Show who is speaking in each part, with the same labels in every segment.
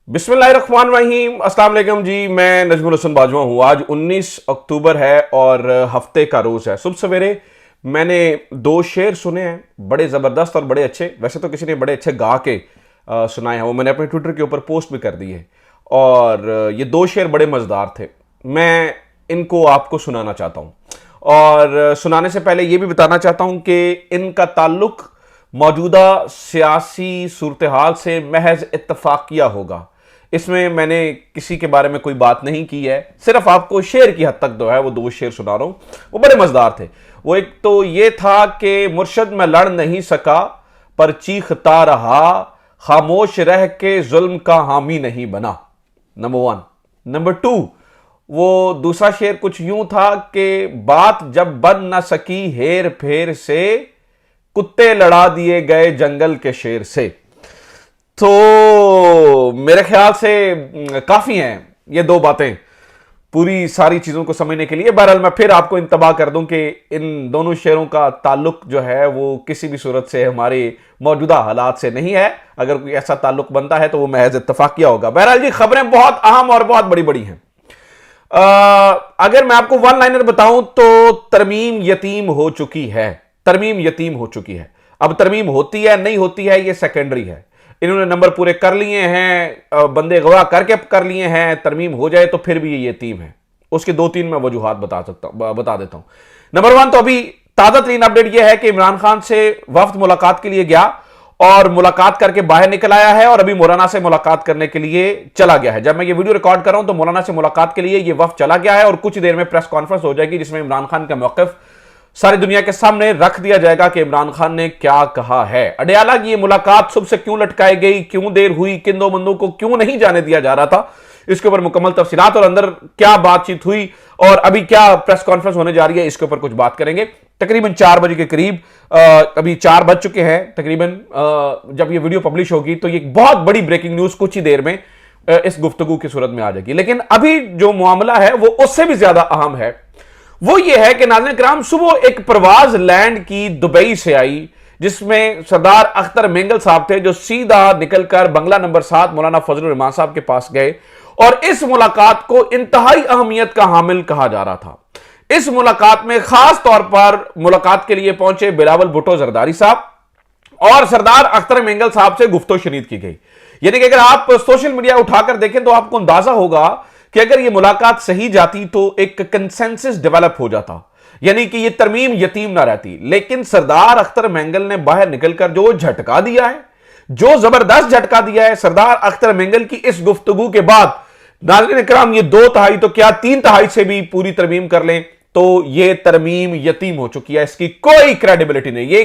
Speaker 1: बिस्मिल्लाहिर्रहमानिर्रहीम, अस्सलाम वालेकुम जी। मैं नजमुल हसन बाजवा हूँ। आज 19 अक्टूबर है और हफ्ते का रोज़ है। सुबह सवेरे मैंने दो शेर सुने हैं, बड़े ज़बरदस्त और बड़े अच्छे। वैसे तो किसी ने बड़े अच्छे गा के सुनाए हैं, वो मैंने अपने ट्विटर के ऊपर पोस्ट भी कर दी है। और ये दो शेर बड़े मज़ेदार थे। मैं इनको आपको सुनाना चाहता हूँ और सुनाने से पहले ये भी बताना चाहता हूँ कि इनका ताल्लुक मौजूदा सियासी सूरत हाल से महज इत्तफाकिया होगा। इसमें मैंने किसी के बारे में कोई बात नहीं की है, सिर्फ आपको शेर की हद तक जो है वो दो शेर सुना रहा हूं। वो बड़े मजेदार थे। वो एक तो ये था कि मुर्शद में लड़ नहीं सका पर चीखता रहा, खामोश रह के जुल्म का हामी नहीं बना। Number one. नंबर टू, वो दूसरा शेर कुछ यूं था कि बात जब बन न सकी हेर फेर से, कुत्ते लड़ा दिए गए जंगल के शेर से। तो मेरे ख्याल से काफी हैं ये दो बातें पूरी सारी चीजों को समझने के लिए। बहरहाल मैं फिर आपको इंतबाह कर दूं कि इन दोनों शेरों का ताल्लुक जो है वो किसी भी सूरत से हमारे मौजूदा हालात से नहीं है। अगर कोई ऐसा ताल्लुक बनता है तो वो महज इत्तफाकिया होगा। बहरहाल जी, खबरें बहुत अहम और बहुत बड़ी बड़ी हैं। अगर मैं आपको वन लाइनर बताऊं तो तरमीम यतीम हो चुकी है। तरमीम यतीम हो चुकी है। अब तरमीम होती है नहीं होती है ये सेकेंडरी है। इन्होंने नंबर पूरे कर लिए हैं, बंदे गवाह करके कर लिए हैं। तरमीम हो जाए तो फिर भी ये यतीम है। उसके दो तीन मैं वजूहात बता देता हूं। नंबर वन तो अभी ताजा तरीन अपडेट यह है कि इमरान खान से वफ्द मुलाकात के लिए गया और मुलाकात करके बाहर निकल आया है और अभी मौलाना से मुलाकात करने के लिए चला गया है। जब मैं ये वीडियो रिकॉर्ड कर रहा हूं तो मौलाना से मुलाकात के लिए ये वफ्द चला गया है और कुछ देर में प्रेस कॉन्फ्रेंस हो जाएगी जिसमें इमरान खान का मौक़िफ़ सारी दुनिया के सामने रख दिया जाएगा कि इमरान खान ने क्या कहा है। अडयाला की ये मुलाकात सुबह से क्यों लटकाई गई, क्यों देर हुई, किन दो बंदों को क्यों नहीं जाने दिया जा रहा था, इसके ऊपर मुकम्मल तफसीलात और अंदर क्या बातचीत हुई और अभी क्या प्रेस कॉन्फ्रेंस होने जा रही है, इसके ऊपर कुछ बात करेंगे। तकरीबन 4 बजे के करीब, अभी 4 बज चुके हैं तकरीबन, जब ये वीडियो पब्लिश होगी तो ये बहुत बड़ी ब्रेकिंग न्यूज कुछ ही देर में इस गुफ्तगू की सूरत में आ जाएगी। लेकिन अभी जो मामला है वो उससे भी ज्यादा अहम है। वो ये है कि नाज़रीन किराम, सुबह एक परवाज लैंड की दुबई से आई जिसमें सरदार अख्तर मेंगल साहब थे जो सीधा निकलकर बंगला नंबर 7 मौलाना फजलुर रहमान साहब के पास गए और इस मुलाकात को इंतहाई अहमियत का हामिल कहा जा रहा था। इस मुलाकात में खास तौर पर मुलाकात के लिए पहुंचे बिलावल भुट्टो जरदारी साहब और सरदार अख्तर मेंगल साहब से गुफ्तो शनीद की गई। यानी कि अगर आप सोशल मीडिया उठाकर देखें तो आपको अंदाजा होगा कि अगर ये मुलाकात सही जाती तो एक कंसेंसस डेवलप हो जाता, यानी कि ये तरमीम यतीम ना रहती। लेकिन सरदार अख्तर मेंगल ने बाहर निकलकर जो झटका दिया है, जो जबरदस्त झटका दिया है सरदार अख्तर मेंगल की इस गुफ्तगू के बाद, नाज़रीन इकराम, ये 2/3 तो क्या 3/3 से भी पूरी तरमीम कर लें तो ये तरमीम यतीम हो चुकी है। इसकी कोई क्रेडिबिलिटी नहीं। ये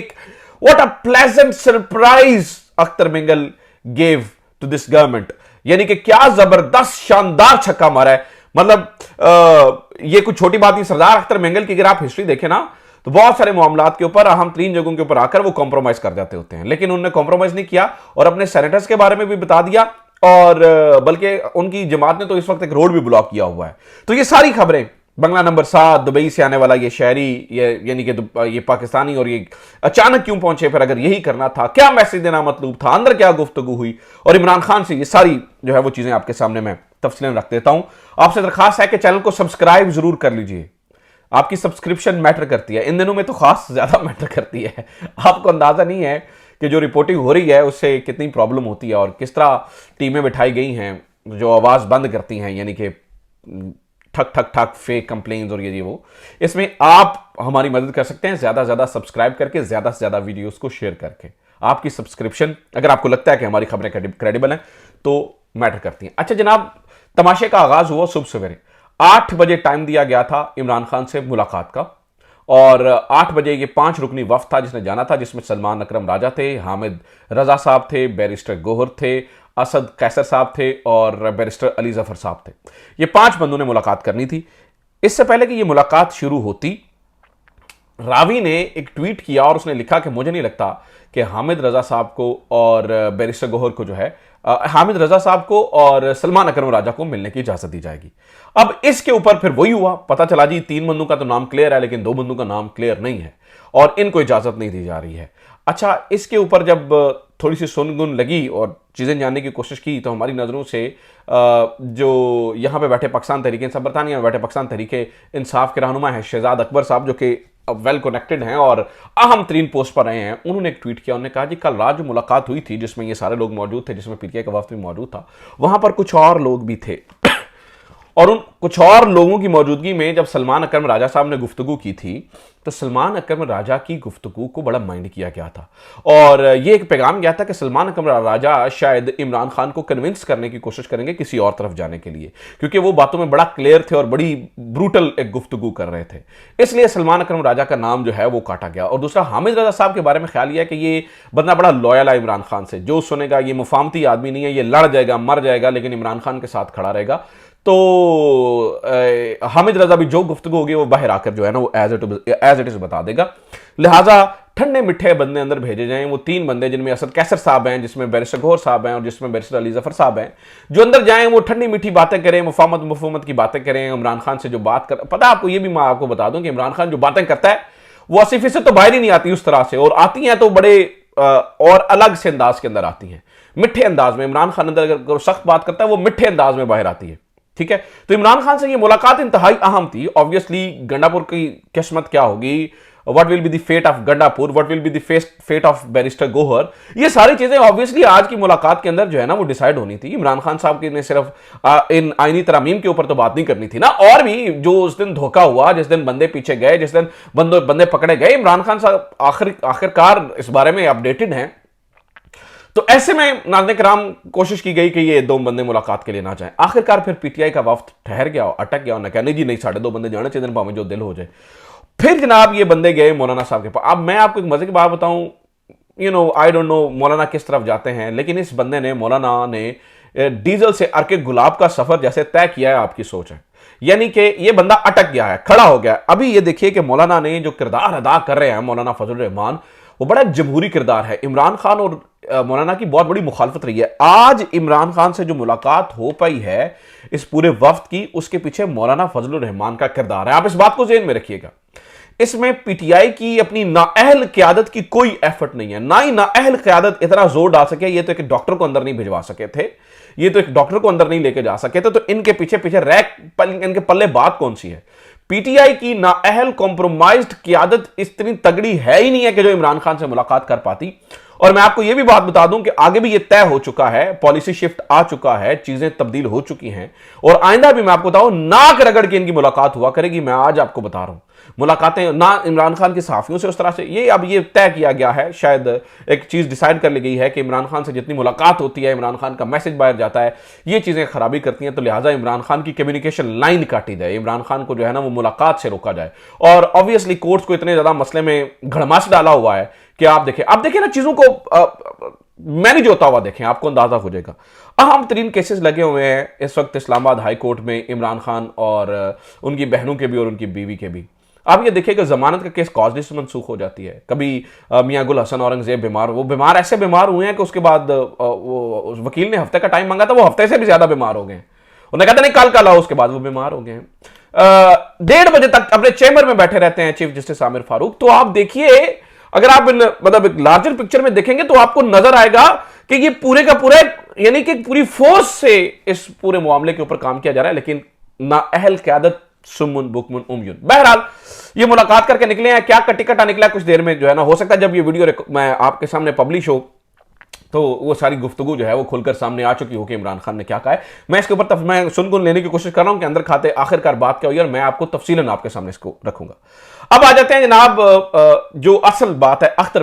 Speaker 1: what a pleasant surprise Akhtar Mengal gave to this government. यानी कि क्या जबरदस्त शानदार छक्का मारा है। मतलब ये कुछ छोटी बात नहीं। सरदार अख्तर मेंगल की अगर आप हिस्ट्री देखें ना तो बहुत सारे मामलात के ऊपर अहम 3 जगहों के ऊपर आकर वो कॉम्प्रोमाइज कर जाते होते हैं, लेकिन उन्होंने कॉम्प्रोमाइज नहीं किया और अपने सेनेटर्स के बारे में भी बता दिया और बल्कि उनकी जमात ने तो इस वक्त एक रोड भी ब्लॉक किया हुआ है। तो ये सारी खबरें, बंगला नंबर 7 दुबई से आने वाला ये शहरी, यानी कि ये पाकिस्तानी, और ये अचानक क्यों पहुंचे, फिर अगर यही करना था, क्या मैसेज देना मतलूब था, अंदर क्या गुफ्तगू हुई और इमरान खान से, ये सारी जो है वो चीजें आपके सामने मैं तफसीलन रख देता हूं। आपसे दरखास्त है कि चैनल को सब्सक्राइब जरूर कर लीजिए। आपकी सब्सक्रिप्शन मैटर करती है, इन दिनों में तो खास ज्यादा मैटर करती है। आपको अंदाजा नहीं है कि जो रिपोर्टिंग हो रही है उससे कितनी प्रॉब्लम होती है और किस तरह टीमें बिठाई गई हैं जो आवाज बंद करती हैं, यानी कि ठक ठक ठक फेक कंप्लेन्स और ये वो। इसमें आप हमारी मदद कर सकते हैं ज्यादा से ज्यादा सब्सक्राइब करके, ज्यादा से ज्यादा वीडियोस को शेयर करके। आपकी सब्सक्रिप्शन, अगर आपको लगता है कि हमारी खबरें क्रेडिबल हैं, तो मैटर करती हैं। अच्छा जनाब, तमाशे का आगाज हुआ सुबह सवेरे 8 बजे टाइम दिया गया था इमरान खान से मुलाकात का और 8 बजे ये 5 रुकनी वफ्द था जिसने जाना था, जिसमें सलमान अकरम राजा थे, हामिद रजा साहब थे, बैरिस्टर गोहर थे, असद कैसर साहब थे और बैरिस्टर अली जफर साहब थे। ये 5 बंदों ने मुलाकात करनी थी। इससे पहले कि ये मुलाकात शुरू होती, रावी ने एक ट्वीट किया और उसने लिखा कि मुझे नहीं लगता कि हामिद रजा साहब को और बैरिस्टर गोहर को जो है, हामिद रजा साहब को और सलमान अकरम राजा को मिलने की इजाजत दी जाएगी। अब इसके ऊपर फिर वही हुआ, पता चला जी 3 बंदों का तो नाम क्लियर है लेकिन 2 बंदों का नाम क्लियर नहीं है और इनको इजाजत नहीं दी जा रही है। अच्छा, इसके ऊपर जब थोड़ी सी सुनगुन लगी और चीज़ें जानने की कोशिश की तो हमारी नज़रों से जो यहाँ पे बैठे पाकिस्तान तहरीक इंसाफ, बरतानिया में बैठे पाकिस्तान तहरीक इंसाफ के रहनुमा हैं शहजाद अकबर साहब, जो कि वेल कनेक्टेड हैं और अहम तरीन पोस्ट पर रहे हैं, उन्होंने एक ट्वीट किया। उन्होंने कहा जी कल रात जो मुलाकात हुई थी जिसमें ये सारे लोग मौजूद थे, जिसमें पीटीआई का वफ्द भी मौजूद था, वहां पर कुछ और लोग भी थे और उन कुछ और लोगों की मौजूदगी में जब सलमान अकरम राजा साहब ने गुफ्तगू की थी तो सलमान अकरम राजा की गुफ्तगू को बड़ा माइंड किया गया था और ये एक पैगाम गया था कि सलमान अकरम राजा शायद इमरान खान को कन्विंस करने की कोशिश करेंगे किसी और तरफ जाने के लिए, क्योंकि वो बातों में बड़ा क्लियर थे और बड़ी ब्रूटल एक गुफ्तगू कर रहे थे। इसलिए सलमान अकरम राजा का नाम जो है वो काटा गया। और दूसरा, हामिद रजा साहब के बारे में ख्याल यह है कि ये बंदा बड़ा लॉयल है इमरान खान से, जो सुनेगा ये मुफामती आदमी नहीं है, ये लड़ जाएगा मर जाएगा लेकिन इमरान खान के साथ खड़ा रहेगा। तो हामिद रजा भी जो गुफ्तगू होगी वो बाहर आकर जो है ना वो एज इट इज बता देगा। लिहाजा ठंडे मिठे बंदे अंदर भेजे जाएं, वो 3 बंदे जिनमें असद कैसर साहब हैं, जिसमें बैरिस्टर गौहर साहब हैं और जिसमें बैरिस्टर अली जफर साहब हैं, जो अंदर जाएं वो ठंडी मीठी बातें करें, मुफामत की बातें करें। इमरान खान से जो बात कर, पता आपको ये भी मैं आपको बता दूं कि इमरान खान जो बातें करता है वो 80% तो बाहर ही नहीं आती उस तरह से, और आती हैं तो बड़े और अलग से अंदाज के अंदर आती हैं, मिठे अंदाज में। इमरान खान अंदर अगर सख्त बात करता है वो मिठे अंदाज में बाहर आती है, ठीक है। तो इमरान खान से ये मुलाकात इंतहाई अहम थी। ऑब्वियसली गंडापुर की किस्मत क्या होगी, what will be the fate of Gandapur, what will be the fate of barrister Gohar, ये सारी चीजें ऑब्वियसली आज की मुलाकात के अंदर जो है ना वो डिसाइड होनी थी। इमरान खान साहब ने सिर्फ इन आईनी तरामीम के ऊपर तो बात नहीं करनी थी ना, और भी जो उस दिन धोखा हुआ, जिस दिन बंदे पीछे गए, जिस दिन बंदे पकड़े गए, इमरान खान साहब आखिरकार इस बारे में अपडेटेड हैं। तो ऐसे में नाज़रीन किराम कोशिश की गई कि ये 2 बंदे मुलाकात के लिए ना जाएं। आखिरकार फिर पीटीआई का वफ्द ठहर गया और अटक गया और न कहने जी नहीं 2.5 बंदे जाने चाहिए, भावें जो दिल हो जाए। फिर जनाब ये बंदे गए मौलाना साहब के पास। अब मैं आपको एक मजे की बात बताऊं, आई डोंट नो मौलाना किस तरफ जाते हैं, लेकिन इस बंदे ने, मौलाना ने डीजल से अर्के गुलाब का सफर जैसे तय किया है, आपकी सोच है। यानी कि ये बंदा अटक गया है, खड़ा हो गया है। अभी ये देखिए कि मौलाना ने जो किरदार अदा कर रहे हैं मौलाना फजल रहमान, वो बड़ा जमहूरी किरदार है। इमरान खान और मौलाना की बहुत बड़ी मुखालफत रही है। आज इमरान खान से जो मुलाकात हो पाई है इस पूरे वफ्द की, उसके पीछे मौलाना फजल रहमान का किरदार है। आप इस बात को ज़हन में रखिएगा। इसमें पीटीआई की अपनी नाअहल क़यादत की कोई एफर्ट नहीं है, ना ही नाअहल क़यादत इतना जोर डाल सके। ये तो एक डॉक्टर को अंदर नहीं भिजवा सके थे, ये तो एक डॉक्टर को अंदर नहीं लेके जा सके थे, तो इनके पीछे इनके पल्ले बात कौन सी है? पीटीआई की नाअहल कॉम्प्रोमाइज्ड क़यादत इतनी तगड़ी है ही नहीं है कि जो इमरान खान से मुलाकात कर पाती। और मैं आपको यह भी बात बता दूं कि आगे भी यह तय हो चुका है, पॉलिसी शिफ्ट आ चुका है, चीजें तब्दील हो चुकी हैं और आइंदा भी मैं आपको बताऊं नाक रगड़ के इनकी मुलाकात हुआ करेगी। मैं आज आपको बता रहा हूं, मुलाकातें ना इमरान खान के सहाफियों से उस तरह से, ये अब ये तय किया गया है, शायद एक चीज डिसाइड कर ली गई है कि इमरान खान से जितनी मुलाकात होती है, इमरान खान का मैसेज बाहर जाता है, ये चीजें खराबी करती हैं। तो लिहाजा इमरान खान की कम्युनिकेशन लाइन काटी जाए, इमरान खान को जो है ना वो मुलाकात से रोका जाए। और ऑब्वियसली कोर्ट्स को इतने ज्यादा मसले में घड़मास डाला हुआ है कि आप देखें ना चीजों को मैनेज होता हुआ देखें, आपको अंदाजा हो जाएगा। अहम तरीन केसेस लगे हुए हैं इस वक्त इस्लामाबाद हाई कोर्ट में, इमरान खान और उनकी बहनों के भी और उनकी बीवी के भी। आप ये देखिए कि जमानत का केस कॉज लिस्ट मनसूख हो जाती है। कभी मियां गुल हसन औरंगजेब बीमार ऐसे बीमार हुए हैं कि उसके बाद वो वकील ने हफ्ते का टाइम मांगा था, वो हफ्ते से भी ज्यादा बीमार हो गए। उन्हें कहते नहीं कल आओ, उसके बाद वो बीमार हो गए हैं। 1:30 बजे तक अपने चैम्बर में बैठे रहते हैं चीफ जस्टिस आमिर फारूक। तो आप देखिए, अगर आप मतलब एक लार्जर पिक्चर में देखेंगे तो आपको नजर आएगा कि ये पूरे का पूरा यानी कि पूरी फोर्स से इस पूरे मामले के ऊपर काम किया जा रहा है, लेकिन नाअहल क़यादत सुम्मुन बुकमुन उम्युन। बहरहाल ये मुलाकात करके निकले हैं, क्या कटिकटा निकला कुछ देर में जो है ना, हो सकता है जब ये वीडियो मैं आपके सामने पब्लिश हो तो वो सारी गुफ्तगू जो है वो खुलकर सामने आ चुकी हो कि इमरान खान ने क्या कहा है। मैं इसके ऊपर मैं सुन लेने की कोशिश कर रहा हूं कि अंदर खाते आखिरकार बात क्या हुई और मैं आपको तफसीलन आपके सामने इसको रखूंगा। अब आ जाते हैं जनाब जो असल बात है, अख्तर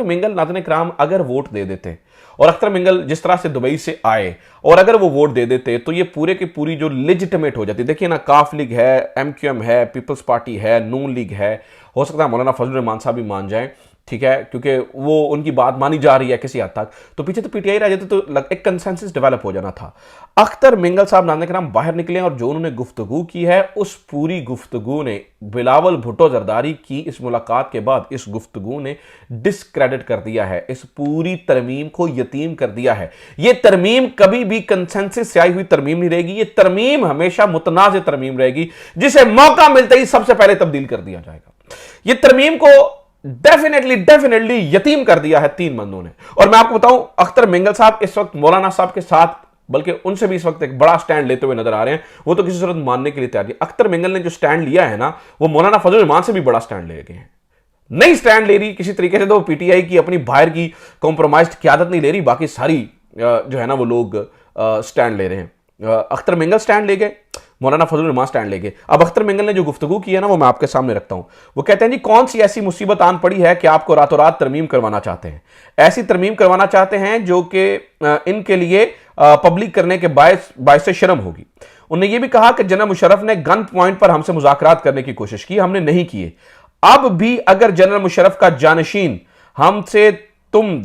Speaker 1: मिंगल नाज़रीन किराम अगर वोट दे देते और अख्तर मिंगल जिस तरह से दुबई से आए और अगर वो वोट दे देते तो ये पूरे की पूरी जो लेजिटिमेट हो जाती। देखिए ना, काफ लीग है, MQM है, पीपल्स पार्टी है, नून लीग है, हो सकता है मौलाना फजल रहमान साहब भी मान जाएं, ठीक है, क्योंकि वो उनकी बात मानी जा रही है किसी हद तक। तो पीछे तो पीटीआई रह जाते तो एक कंसेंसस डेवलप हो जाना था। अख्तर मिंगल साहब नाज़रीन किराम बाहर निकले और जो उन्होंने गुफ्तगू की है उस पूरी गुफ्तगू ने बिलावल भुट्टो जरदारी की इस मुलाकात के बाद इस गुफ्तगू ने डिस्क्रेडिट कर दिया है, इस पूरी तरमीम को यतीम कर दिया है। ये तरमीम कभी भी कंसेंसस से आई हुई तरमीम नहीं रहेगी, ये तरमीम हमेशा मुतनाज़ तरमीम रहेगी जिसे मौका मिलते ही सबसे पहले तब्दील कर दिया जाएगा। ये तरमीम को डेफिनेटली डेफिनेटली यतीम कर दिया है 3 बंदों ने। और मैं आपको बताऊं, अख्तर मिंगल साहब इस वक्त मौलाना साहब के साथ, बल्कि उनसे भी इस वक्त एक बड़ा स्टैंड लेते हुए नजर आ रहे हैं। वो तो किसी सूरत मानने के लिए तैयार नहीं। अख्तर मिंगल ने जो स्टैंड लिया है ना, वो मौलाना फजल रहमान से भी बड़ा स्टैंड ले गए हैं। नहीं स्टैंड ले रही किसी तरीके से, तो पीटीआई की अपनी बाहर की कॉम्प्रोमाइज्ड क्यादत नहीं ले रही, बाकी सारी जो है ना वो लोग स्टैंड ले रहे हैं। अख्तर मिंगल स्टैंड ले गए, मौलाना फजल रहमान स्टैंड ले गए। अब अख्तर मिंगल ने जो गुफ्तगू की है ना, वो मैं आपके सामने रखता हूं। वो कहते हैं जी, कौन सी ऐसी मुसीबत आन पड़ी है कि आपको रातों रात तरमीम करवाना चाहते हैं। ऐसी तरमीम करवाना चाहते हैं जो कि इनके लिए पब्लिक करने के बायस से शर्म होगी। उन्होंने ये भी कहा कि जनरल मुशर्रफ ने गन पॉइंट पर हमसे मुज़ाकरात करने की कोशिश की, हमने नहीं किए। अब भी अगर जनरल मुशर्रफ का जानशीन हमसे तुम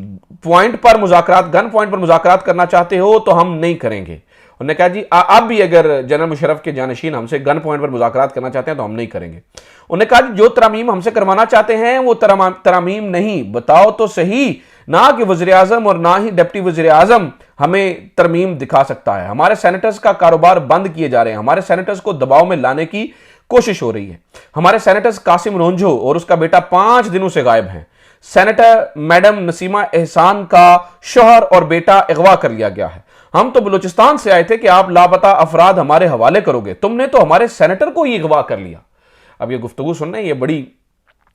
Speaker 1: पॉइंट पर मुज़ाकरात, गन पॉइंट पर मुज़ाकरात करना चाहते हो तो हम नहीं करेंगे। उन्होंने कहा जी, अब भी अगर जनरल मुशर्रफ के जानशीन हमसे गन पॉइंट पर मुज़ाकरात करना चाहते हैं तो हम नहीं करेंगे। उन्होंने कहा जी, जो तरामीम हमसे करवाना चाहते हैं वो तरामीम नहीं, बताओ तो सही, ना कि वज़ीर आज़म और ना ही डिप्टी वज़ीर आज़म हमें तरमीम दिखा सकता है। हमारे सेनेटर्स का कारोबार बंद किए जा रहे हैं, हमारे सेनेटर्स को दबाव में लाने की कोशिश हो रही है। हमारे सेनेटर्स कासिम रोंझो और उसका बेटा 5 दिनों से गायब हैं। सेनेटर मैडम नसीमा एहसान का शोहर और बेटा अगवा कर लिया गया है। हम तो बलूचिस्तान से आए थे कि आप लापता अफराद हमारे हवाले करोगे, तुमने तो हमारे सेनेटर को ही अगवा कर लिया। अब ये गुफ्तगू सुन रहे हैं, ये बड़ी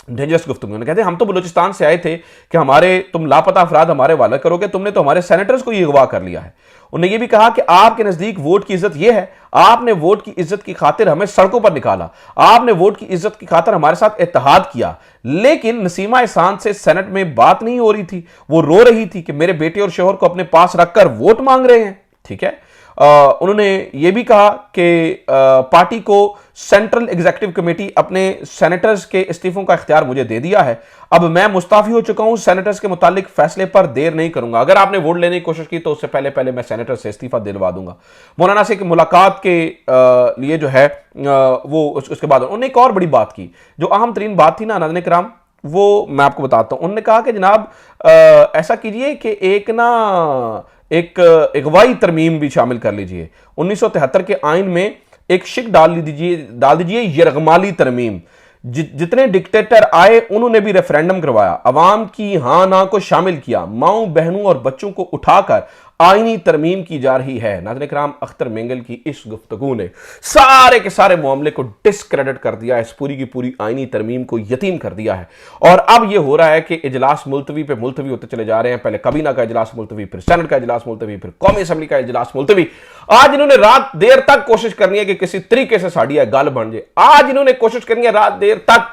Speaker 1: डेंजरस गुफ्तगू। कहते हैं हम तो बलूचिस्तान से आए थे कि तुम लापता अफराद हमारे हवाले करोगे, तुमने तो हमारे सेनेटर्स को ही अगवा कर लिया है। उन्होंने ये भी कहा कि आपके नजदीक वोट की इज्जत यह है, आपने वोट की इज्जत की खातिर हमें सड़कों पर निकाला, आपने वोट की इज्जत की खातिर हमारे साथ इत्तेहाद किया, लेकिन नसीमा एहसान से सेनेट में बात नहीं हो रही थी। वो रो रही थी कि मेरे बेटे और शोहर को अपने पास रखकर वोट मांग रहे हैं। ठीक है, उन्होंने ये भी कहा कि पार्टी को सेंट्रल एग्जीक्यूटिव कमेटी अपने सेनेटर्स के इस्तीफों का इख्तियार मुझे दे दिया है। अब मैं मुस्ताफी हो चुका हूं, सेनेटर्स के मुतालिक फैसले पर देर नहीं करूंगा। अगर आपने वोट लेने की कोशिश की तो उससे पहले पहले मैं सेनेटर से इस्तीफा दिलवा दूंगा। मौलाना से मुलाकात के लिए जो है वो उसके बाद उन्होंने एक और बड़ी बात की, जो अहम तरीन बात थी ना नाज़रीन किराम, वो मैं आपको बताता हूं। उन्होंने कहा कि जनाब ऐसा कीजिए कि एक अगवाई तरमीम भी शामिल कर लीजिए। 1973 के आइन में एक शिक डाल दीजिए यरगमाली तरमीम। जितने डिक्टेटर आए उन्होंने भी रेफरेंडम करवाया, अवाम की हां ना को शामिल किया, माओं बहनों और बच्चों को उठाकर आईनी तरमीम की जा रही है। नाज़रीन किराम, अख्तर मिंगल की इस गुफ्तगू ने सारे के सारे मामले को डिस्क्रेडिट कर दिया, इस पूरी की पूरी आईनी तरमीम को यतीम कर दिया है। और अब यह हो रहा है कि इजलास मुलतवी पे मुलतवी होते चले जा रहे हैं। पहले काबीना का इजलास मुलतवी, फिर सेनेट का इजलास मुलतवी, फिर कौमी असम्बली का इजलास मुलतवी। आज इन्होंने रात देर तक कोशिश करनी है कि किसी तरीके से साड़ी गल बन जाए। आज इन्होंने कोशिश करनी है रात देर तक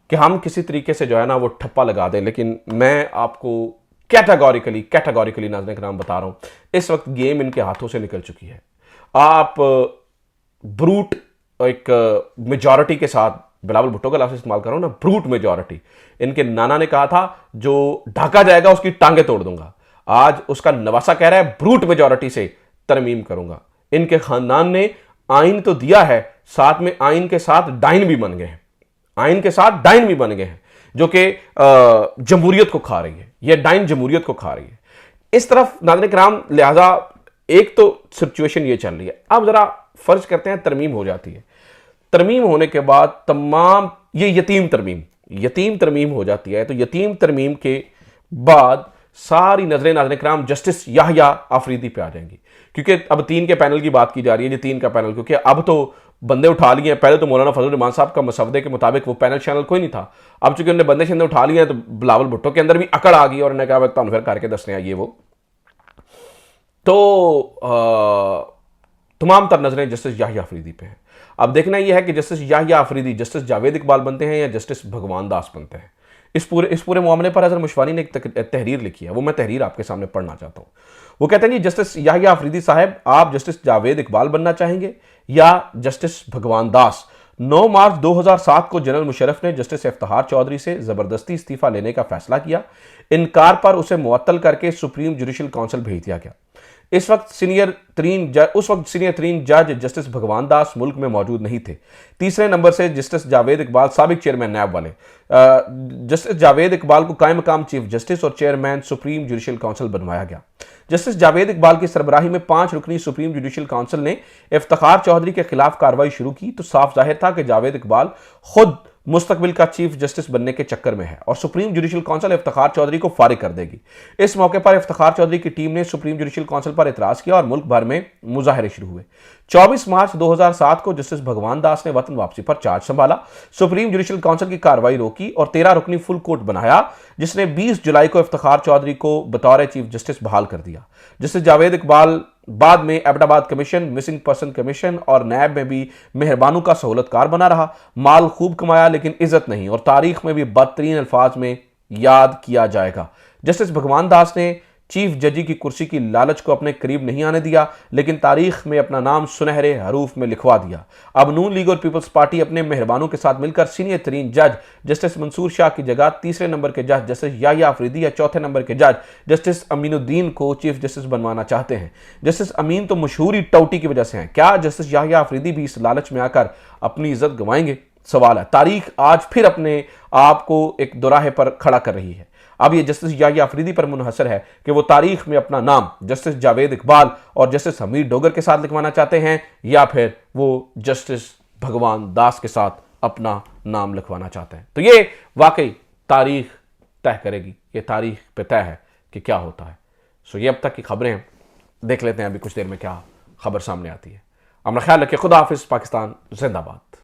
Speaker 1: कि हम किसी तरीके से जो है ना वो ठप्पा लगा दें। लेकिन मैं आपको कैटेगोरिकली नाज़रीन किराम बता रहा हूं, इस वक्त गेम इनके हाथों से निकल चुकी है। आप ब्रूट एक मेजॉरिटी के साथ, बिलावल भुट्टो का लफ्ज़ इस्तेमाल कर रहा हूं ना, ब्रूट मेजॉरिटी। इनके नाना ने कहा था जो ढाका जाएगा उसकी टांगे तोड़ दूंगा। आज उसका नवासा कह रहा है ब्रूट मेजॉरिटी से तरमीम करूंगा। इनके खानदान ने आइन तो दिया है, साथ में आइन के साथ डाइन भी बन गए हैं, आइन के साथ डाइन भी बन गए हैं, जो कि जमहूरियत को खा रही है। यह डाइन जमहूरियत को खा रही है। इस तरफ नाज़रीन किराम, लिहाजा एक तो सिचुएशन ये चल रही है। अब जरा फर्ज करते हैं तरमीम हो जाती है, तरमीम होने के बाद तमाम ये यतीम तरमीम हो जाती है। तो यतीम तरमीम के बाद सारी नजरें नाज़रीन किराम जस्टिस याहया आफरीदी पे आ जाएंगी, क्योंकि अब 3 के पैनल की बात की जा रही है। ये 3 का पैनल, क्योंकि अब तो बंदे उठा लिए हैं। पहले तो मौलाना फजल रहमान साहब का मसवदे के मुताबिक वो पैनल चैनल कोई नहीं था। अब चूंकि उन्होंने बंदे शंदे उठा लिए हैं तो बिलावल भुट्टो के अंदर भी अकड़ आ गई और उन्होंने कहा तुम फिर करके दसने आइए वो। तो तमाम तर नजरें जस्टिस याहया आफरीदी पे हैं। अब देखना यह है कि जस्टिस याहया आफरीदी जस्टिस जावेद इकबाल बनते हैं या जस्टिस भगवान दास बनते हैं। इस पूरे मामले पर अजहर मुशवानी ने एक तहरीर लिखी है, वो मैं तहरीर आपके सामने पढ़ना चाहता हूं। वो कहते हैं जी, जस्टिस याहया आफरीदी साहब, आप जस्टिस जावेद इकबाल बनना चाहेंगे या जस्टिस भगवान दास। 9 मार्च 2007 को जनरल मुशर्रफ ने जस्टिस इफ्तिखार चौधरी से जबरदस्ती इस्तीफा लेने का फैसला किया। इनकार पर उसे मुअत्तल करके सुप्रीम जुडिशल काउंसिल भेज दिया गया। उस वक्त सीनियर तरीन जज जस्टिस भगवान दास मुल्क में मौजूद नहीं थे। तीसरे नंबर से जस्टिस जावेद इकबाल, साबिक चेयरमैन नैब वाले, जस्टिस जावेद इकबाल को कायम मकाम चीफ जस्टिस और चेयरमैन सुप्रीम जुडिशल काउंसिल बनवाया गया। जस्टिस जावेद इकबाल की सरबराही में 5 रुकनी सुप्रीम जुडिशल काउंसिल ने इफ्तिखार चौधरी के खिलाफ कार्रवाई शुरू की तो साफ जाहिर था कि जावेद इकबाल खुद मुस्तकबिल का चीफ जस्टिस बनने के चक्कर में है और Supreme Judicial Council Iftikhar Chaudhry को फारिग कर देगी। इस मौके पर इफ्तिखार चौधरी की टीम ने सुप्रीम जुडिशल काउंसिल पर इतराज किया और मुल्क भर में मुजाहरे शुरू हुए। 24 मार्च 2007 को जस्टिस भगवान दास ने वतन वापसी पर चार्ज संभाला, सुप्रीम जुडिशल काउंसिल की कार्रवाई रोकी और 13 रुकनी फुल कोर्ट बनाया, जिसने 20 जुलाई को इफ्तिखार चौधरी को बतौर चीफ जस्टिस बहाल कर दिया। जस्टिस जावेद इकबाल बाद में Abbottabad commission, missing person commission और नैब में भी मेहरबानों का सहूलतकार बना रहा। माल खूब कमाया लेकिन इज्जत नहीं, और तारीख में भी बदतरीन अल्फाज में याद किया जाएगा। जस्टिस भगवान दास ने चीफ जजी की कुर्सी की लालच को अपने करीब नहीं आने दिया, लेकिन तारीख में अपना नाम सुनहरे हरूफ में लिखवा दिया। अब नून लीग और पीपल्स पार्टी अपने मेहरबानों के साथ मिलकर सीनियर तरीन जज जस्टिस मंसूर शाह की जगह तीसरे नंबर के जज जस्टिस याहिया अफरीदी या चौथे नंबर के जज जस्टिस अमीनुद्दीन को चीफ जस्टिस बनवाना चाहते हैं। जस्टिस अमीन तो मशहूरी टौटी की वजह से हैं, क्या जस्टिस याहिया अफरीदी भी इस लालच में आकर अपनी इज्जत गंवाएंगे? सवाल है। तारीख आज फिर अपने आप को एक दोराहे पर खड़ा कर रही है। अब यह जस्टिस याहिया अफरीदी पर मुनहसर है कि वो तारीख में अपना नाम जस्टिस जावेद इकबाल और जस्टिस हमीद डोगर के साथ लिखवाना चाहते हैं, या फिर वो जस्टिस भगवान दास के साथ अपना नाम लिखवाना चाहते हैं। तो ये वाकई तारीख तय करेगी, ये तारीख पे तय है कि क्या होता है। सो ये अब तक की खबरें हैं, देख लेते हैं अभी कुछ देर में क्या खबर सामने आती है। अपना ख्याल रखिए। खुदा हाफिज। पाकिस्तान जिंदाबाद।